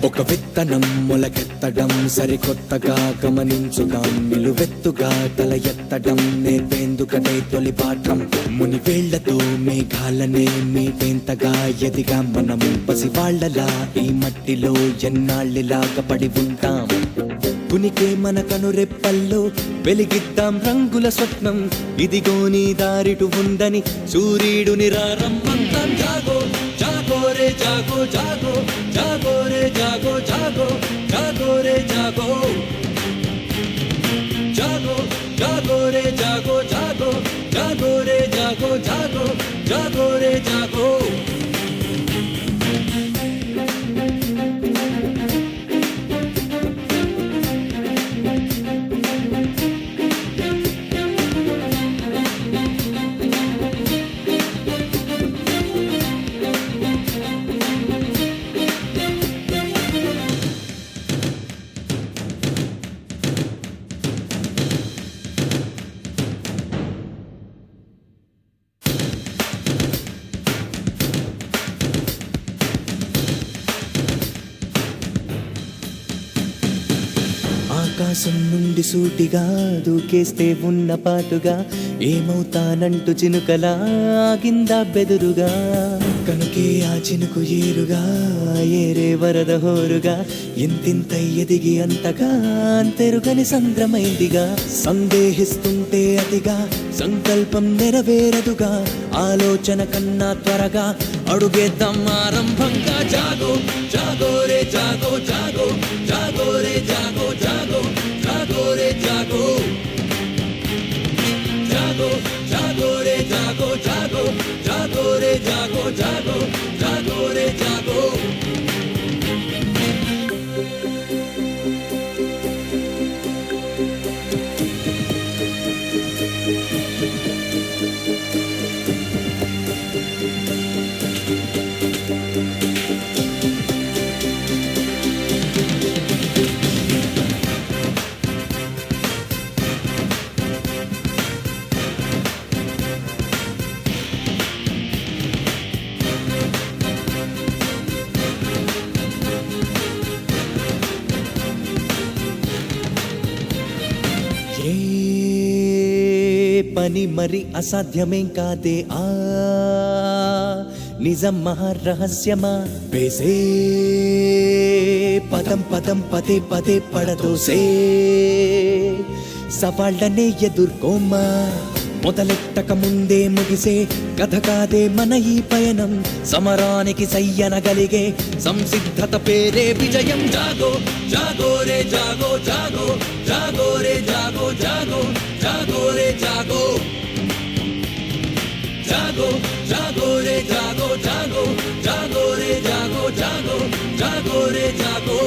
ఒక విత్తనం మొలకెత్తడం సరికొత్తగా గమనించుదాం, నిలువెత్తుగా తల ఎత్తడం నేర్పేందుకనే తొలి పాఠం. మునివేళ్లతో మేఘాలనే మీటేంతగా ఎదిగా మనం, పసివాళ్లలా ఈ మట్టిలో ఎన్నాళ్ళిలాగా పడి ఉంటాం. పునికే మన కనురెప్పల్లో వెలిగిద్దాం రంగుల స్వప్నం, ఇదిగో నీ దారిటు ఉందని సూర్యుడుని రారంభంతం. జాగో జాగో రే జాగో జాగో, జాగో రే జాగో జాగో, జాగో రే జాగో, జాగో జాగో రే జాగో జాగో, జాగో రే జాగో జాగో, జాగో రే జాగో. ఆకాశం నుండి సూటిగా దూకేస్తే ఉన్న పాటుగా, ఏమవుతానంటూ చినుకలా ఆగిందా బెదురుగా. కనుకే ఆ చినుకు ఏరుగా ఏరే వరద హోరుగా, ఇంతింత ఎదిగి అంతగా అంతెరుగని సంద్రమైందిగా. సందేహిస్తుంటే అతిగా సంకల్పం నెరవేరదుగా, ఆలోచన కన్నా త్వరగా అడుగేద్దాం ఆరంభంగా. జాగో జాగో రే జాగో జాగో, జాగో రే జాగో జాగో, జాగో రే జాగో, జాగో జాగో రే జాగో జాగో, జాగో రే జాగో జాగో, జాగో రే జాగో. ఏ పని మరి అసాధ్యమేం కాదే, ఆ నిజం మహారహస్యమా. వేసే పదం పదం పదే పదే పడదోసే, సవాళ్ళనే ఎదుర్కోమా. మొదలెట్టక ముందే ముగిసే కథ కాదే మన ఈ పయనం, సమరానికి సయ్యనగలిగే సంసిద్ధత పేరే విజయం. జాగో జాగో రే జాగో జాగో, జాగో రే జాగో జాగో, జాగో రే జాగో, జాగో జాగో రే జాగో జాగో, జాగో రే జాగో జాగో, జాగో రే జాగో.